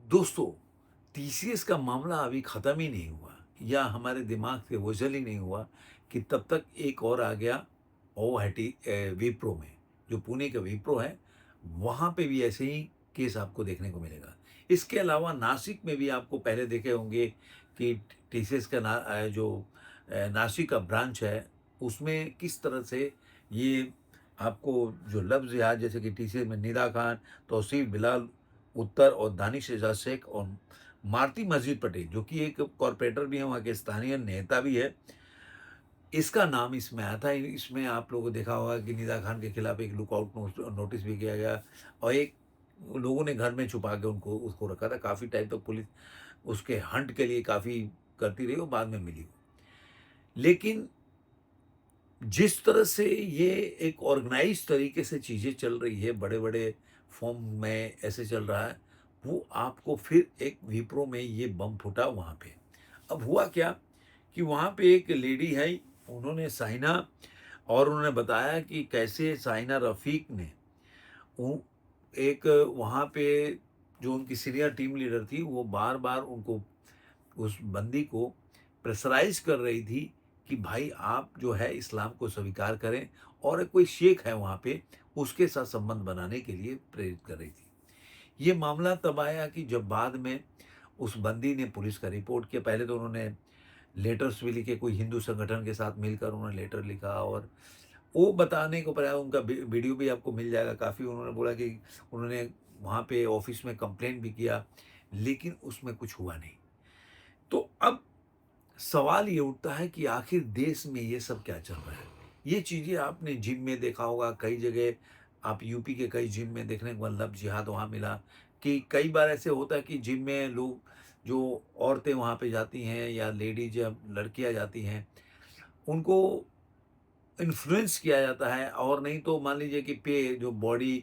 दोस्तों, टीसीएस का मामला अभी ख़त्म ही नहीं हुआ या हमारे दिमाग से ओझल ही नहीं हुआ कि तब तक एक और आ गया ओहाटी विप्रो में, जो पुणे का विप्रो है, वहाँ पे भी ऐसे ही केस आपको देखने को मिलेगा। इसके अलावा नासिक में भी आपको पहले देखे होंगे कि टीसीएस का नासिक का ब्रांच है, उसमें किस तरह से ये आपको जो लफ्ज़ याद जैसे कि टीसीएस में निदा खान, तौसीफ बिलाल उत्तर और दानिश एजाज शेख और मारुति मस्जिद पटेल जो कि एक कॉरपोरेटर भी हैं, वहाँ के स्थानीय नेता भी है। इसका नाम इसमें आया था। इसमें आप लोगों को देखा होगा कि निदा खान के खिलाफ एक लुकआउट नोटिस भी किया गया और एक लोगों ने घर में छुपा के उनको उसको रखा था। काफ़ी टाइम तक पुलिस उसके हंट के लिए काफ़ी करती रही और बाद में मिली वो। लेकिन जिस तरह से ये एक ऑर्गेनाइज़ तरीके से चीज़ें चल रही है, बड़े-बड़े फॉर्म में ऐसे चल रहा है, वो आपको फिर एक विप्रो में ये बम फूटा वहाँ पे। अब हुआ क्या कि वहाँ पे एक लेडी है, उन्होंने साइना और उन्होंने बताया कि कैसे साइना रफ़ीक ने उ एक वहाँ पे जो उनकी सीनियर टीम लीडर थी, वो बार-बार उनको उस बंदी को प्रेशराइज़ कर रही थी कि भाई आप जो है इस्लाम को स्वीकार करें और कोई शेख है वहाँ पे, उसके साथ संबंध बनाने के लिए प्रेरित कर रही थी। ये मामला तब आया कि जब बाद में उस बंदी ने पुलिस का रिपोर्ट किया। पहले तो उन्होंने लेटर्स भी लिखे, कोई हिंदू संगठन के साथ मिलकर उन्होंने लेटर लिखा और वो बताने को प्रयास उनका वीडियो भी आपको मिल जाएगा। काफ़ी उन्होंने बोला कि उन्होंने वहाँ पे ऑफ़िस में कंप्लेंट भी किया, लेकिन उसमें कुछ हुआ नहीं। तो अब सवाल ये उठता है कि आखिर देश में ये सब क्या चल रहा है? ये चीज़ें आपने जिम में देखा होगा, कई जगह आप यूपी के कई जिम में देखने को लव जिहाद वहाँ मिला कि कई बार ऐसे होता है कि जिम में लोग जो औरतें वहाँ पे जाती हैं या लेडीज़ या लड़कियाँ जाती हैं, उनको इन्फ्लुएंस किया जाता है और नहीं तो मान लीजिए कि जो बॉडी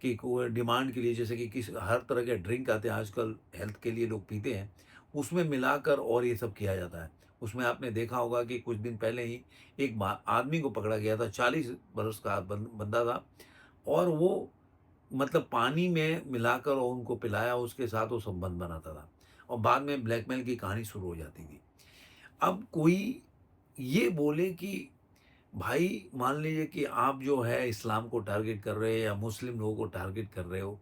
की को डिमांड के लिए जैसे कि हर तरह के ड्रिंक आते हैं आजकल हेल्थ के लिए लोग पीते हैं, उसमें मिलाकर और ये सब किया जाता है। उसमें आपने देखा होगा कि कुछ दिन पहले ही एक आदमी को पकड़ा गया था, 40 बरस का बंदा था और वो मतलब पानी में मिलाकर और उनको पिलाया, उसके साथ वो संबंध बनाता था और बाद में ब्लैकमेल की कहानी शुरू हो जाती थी। अब कोई ये बोले कि भाई मान लीजिए कि आप जो है इस्लाम को टारगेट कर रहे हैं या मुस्लिम लोगों को टारगेट कर रहे हो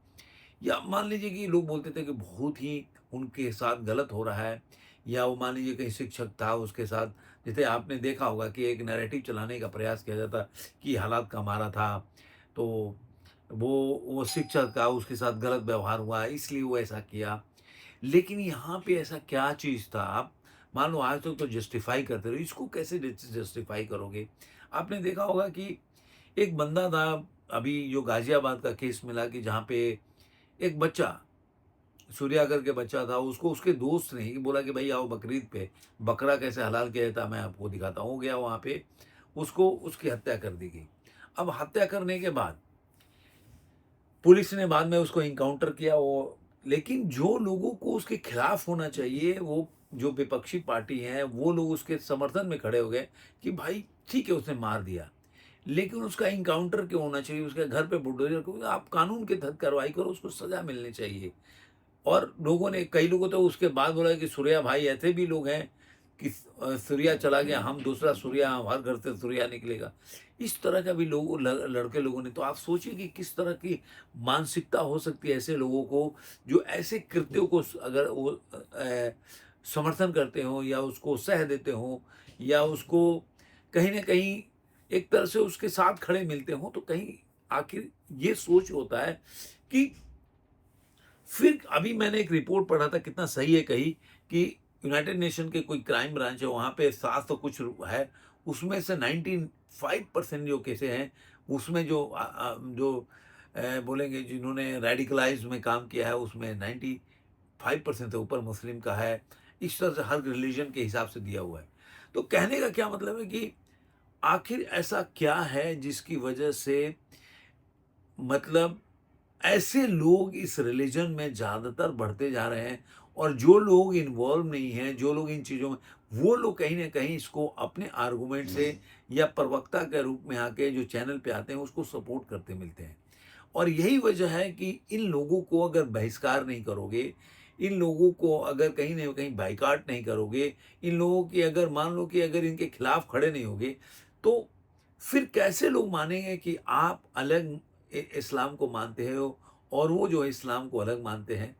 या मान लीजिए कि लोग बोलते थे कि बहुत ही उनके साथ गलत हो रहा है या वो मान लीजिए कहीं शिक्षक था उसके साथ, जैसे आपने देखा होगा कि एक नैरेटिव चलाने का प्रयास किया जाता कि हालात का मारा था, तो वो शिक्षक का उसके साथ गलत व्यवहार हुआ इसलिए वो ऐसा किया। लेकिन यहाँ पे ऐसा क्या चीज़ था? आप मान लो आज तक तो जस्टिफ़ाई करते रहे, इसको कैसे जस्टिफ़ाई करोगे? आपने देखा होगा कि एक बंदा था, अभी जो गाज़ियाबाद का केस मिला कि जहाँ पे एक बच्चा, सूर्या करके बच्चा था, उसको उसके दोस्त ने ही बोला कि भई आओ बकरीद पे बकरा कैसे हलाल किया जाता है मैं आपको दिखाता हूँ। वो गया वहाँ पे, उसको उसकी हत्या कर दी गई। अब हत्या करने के बाद पुलिस ने बाद में उसको एनकाउंटर किया वो, लेकिन जो लोगों को उसके खिलाफ होना चाहिए, वो जो विपक्षी पार्टी हैं, वो लोग उसके समर्थन में खड़े हो गए कि भाई ठीक है उसने मार दिया, लेकिन उसका एनकाउंटर क्यों होना चाहिए? उसके घर पे बुलडोज़र क्यों? आप कानून के तहत कार्रवाई करो, उसको सज़ा मिलनी चाहिए। और लोगों ने कई लोगों तो उसके बाद बोला कि सूर्या भाई ऐसे भी लोग हैं कि सूर्या चला गया, हम दूसरा सूर्या, हर घर से सूर्या निकलेगा। इस तरह का भी लोग लड़के लोगों ने, तो आप सोचिए कि किस तरह की मानसिकता हो सकती है ऐसे लोगों को, जो ऐसे कृत्यों को अगर वो समर्थन करते हों या उसको सह देते हों या उसको कहीं न कहीं एक तरह से उसके साथ खड़े मिलते हों, तो कहीं आखिर ये सोच होता है कि फिर अभी मैंने एक रिपोर्ट पढ़ा था, कितना सही है कही कि यूनाइटेड नेशन के कोई क्राइम ब्रांच है, वहाँ पे 700 कुछ है, उसमें से 95% जो केसें हैं, उसमें बोलेंगे जिन्होंने रेडिकलाइज़ में काम किया है, उसमें 95% से ऊपर मुस्लिम का है। इस तरह से हर रिलीजन के हिसाब से दिया हुआ है। तो कहने का क्या मतलब है कि आखिर ऐसा क्या है जिसकी वजह से मतलब ऐसे लोग इस रिलीजन में ज़्यादातर बढ़ते जा रहे हैं और जो लोग इन्वॉल्व नहीं हैं, जो लोग इन चीज़ों में, वो लोग कहीं न कहीं इसको अपने आर्गुमेंट से या प्रवक्ता के रूप में आके जो चैनल पे आते हैं, उसको सपोर्ट करते मिलते हैं। और यही वजह है कि इन लोगों को अगर बहिष्कार नहीं करोगे, इन लोगों को अगर कहीं न कहीं बायकॉट नहीं करोगे, इन लोगों की अगर मान लो कि अगर इनके खिलाफ खड़े नहीं होगे, तो फिर कैसे लोग मानेंगे कि आप अलग इस्लाम को मानते हो और वो जो है इस्लाम को अलग मानते हैं।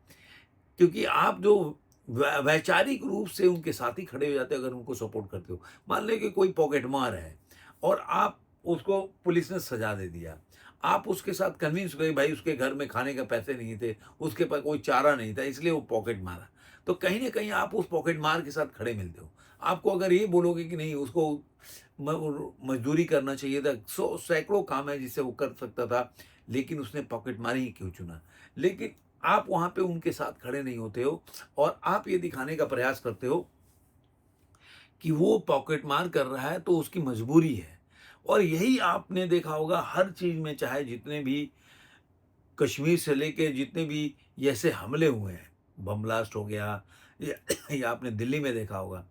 क्योंकि आप जो वैचारिक रूप से उनके साथ ही खड़े हो जाते हो अगर उनको सपोर्ट करते हो। मान लें कि कोई पॉकेटमार है और आप उसको पुलिस ने सजा दे दिया। आप उसके साथ कन्विंस हो गए भाई उसके घर में खाने का पैसे नहीं थे, उसके पास कोई चारा नहीं था इसलिए वो पॉकेट मारा। तो कहीं न कहीं आप उस पॉकेटमार के साथ खड़े मिलते हो। आपको अगर ये बोलोगे कि नहीं उसको मज़दूरी करना चाहिए था, सैकड़ों काम है जिससे वो कर सकता था, लेकिन उसने पॉकेटमारी ही क्यों चुना? लेकिन आप वहाँ पे उनके साथ खड़े नहीं होते हो और आप ये दिखाने का प्रयास करते हो कि वो पॉकेटमार कर रहा है तो उसकी मजबूरी है। और यही आपने देखा होगा हर चीज़ में, चाहे जितने भी कश्मीर से लेके जितने भी ये ऐसे हमले हुए हैं, बम ब्लास्ट हो गया या या आपने दिल्ली में देखा होगा।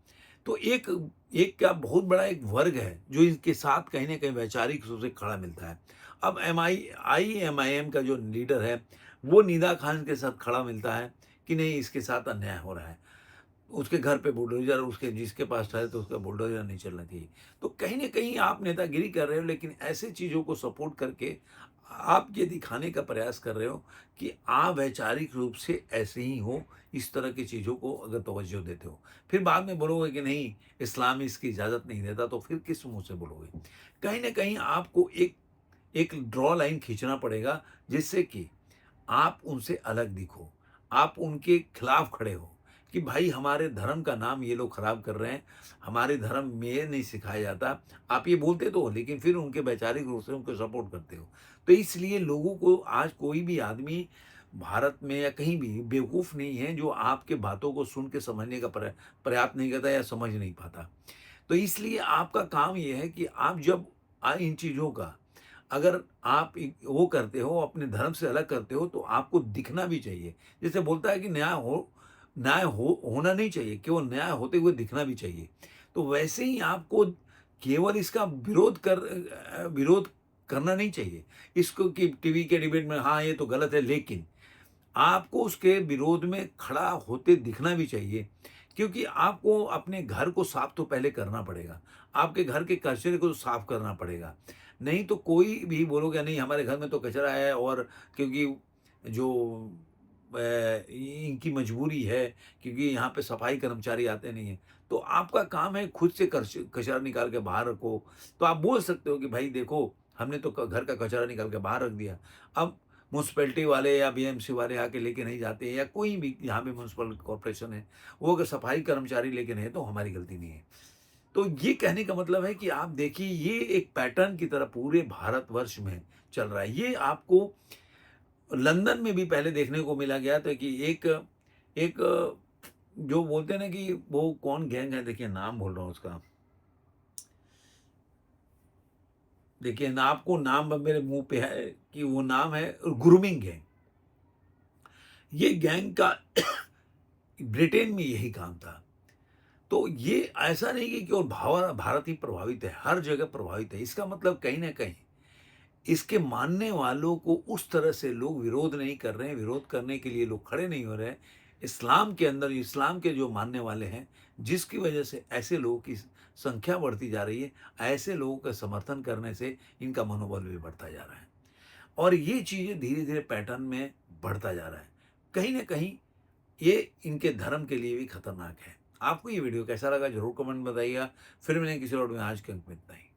तो एक एक क्या बहुत बड़ा एक वर्ग है जो इनके साथ कहीं न कहीं वैचारिक रूप से खड़ा मिलता है। अब एमआईएम का जो लीडर है, वो निदा खान के साथ खड़ा मिलता है कि नहीं इसके साथ अन्याय हो रहा है। उसके घर पे बुलडोज़र उसके जिसके पास है तो उसका बुलडोज़र नहीं चलना चाहिए। तो कहीं न कहीं आप नेतागिरी कर रहे हो लेकिन ऐसे चीज़ों को सपोर्ट करके आप ये दिखाने का प्रयास कर रहे हो कि आप वैचारिक रूप से ऐसे ही हो, इस तरह की चीज़ों को अगर तवज्जो देते हो। फिर बाद में बोलोगे कि नहीं इस्लाम इसकी इजाज़त नहीं देता तो फिर किस मुँह से बोलोगे? कहीं न कहीं आपको एक एक ड्रॉ लाइन खींचना पड़ेगा जिससे कि आप उनसे अलग दिखो, आप उनके खिलाफ खड़े हो कि भाई हमारे धर्म का नाम ये लोग खराब कर रहे हैं, हमारे धर्म में ये नहीं सिखाया जाता। आप ये बोलते तो हो लेकिन फिर उनके वैचारिक रूप से उनको सपोर्ट करते हो। तो इसलिए लोगों को आज कोई भी आदमी भारत में या कहीं भी बेवकूफ़ नहीं है जो आपके बातों को सुन के समझने का प्रयास नहीं करता या समझ नहीं पाता। तो इसलिए आपका काम ये है कि आप जब इन चीज़ों का अगर आप वो करते हो, अपने धर्म से अलग करते हो, तो आपको दिखना भी चाहिए। जैसे बोलता है कि न्याय होना नहीं चाहिए, केवल न्याय होते हुए दिखना भी चाहिए। तो वैसे ही आपको केवल इसका विरोध करना नहीं चाहिए। इसको कि टीवी के डिबेट में हाँ, ये तो गलत है, लेकिन आपको उसके विरोध में खड़ा होते दिखना भी चाहिए, क्योंकि आपको अपने घर को साफ तो पहले करना पड़ेगा। आपके घर के कचरे को साफ करना पड़ेगा। नहीं तो कोई भी बोलोगे नहीं हमारे घर में तो कचरा है और क्योंकि जो इनकी मजबूरी है क्योंकि यहाँ पे सफाई कर्मचारी आते नहीं हैं। तो आपका काम है खुद से कचरा निकाल के बाहर रखो। तो आप बोल सकते हो कि भाई देखो हमने तो घर का कचरा निकाल के बाहर रख दिया। अब म्युनिसिपैलिटी वाले या बीएमसी वाले आके लेके नहीं जाते हैं या कोई भी यहाँ पे म्युनिसिपल कॉर्पोरेशन है, वो अगर सफाई कर्मचारी लेके नहीं है तो हमारी गलती नहीं है। तो ये कहने का मतलब है कि आप देखिए ये एक पैटर्न की तरह पूरे भारतवर्ष में चल रहा है। ये आपको लंदन में भी पहले देखने को मिला गया था कि एक एक जो बोलते हैं ना कि वो कौन गैंग है, देखिए नाम भूल रहा हूँ उसका। देखिए ना आपको नाम अब मेरे मुँह पे है कि वो नाम है ग्रूमिंग गैंग। ये गैंग का ब्रिटेन में यही काम था। तो ये ऐसा नहीं कि केवल भारत ही प्रभावित है, हर जगह प्रभावित है। इसका मतलब कहीं न कहीं इसके मानने वालों को उस तरह से लोग विरोध नहीं कर रहे हैं, विरोध करने के लिए लोग खड़े नहीं हो रहे हैं। इस्लाम के अंदर इस्लाम के जो मानने वाले हैं, जिसकी वजह से ऐसे लोगों की संख्या बढ़ती जा रही है, ऐसे लोगों का समर्थन करने से इनका मनोबल भी बढ़ता जा रहा है। और ये चीज़ें धीरे-धीरे पैटर्न में बढ़ता जा रहा है। कहीं न कहीं ये इनके धर्म के लिए भी खतरनाक है। आपको ये वीडियो कैसा लगा ज़रूर कमेंट में बताइएगा। फिर मिलेंगे किसी और में, आज के अंक में इतना ही।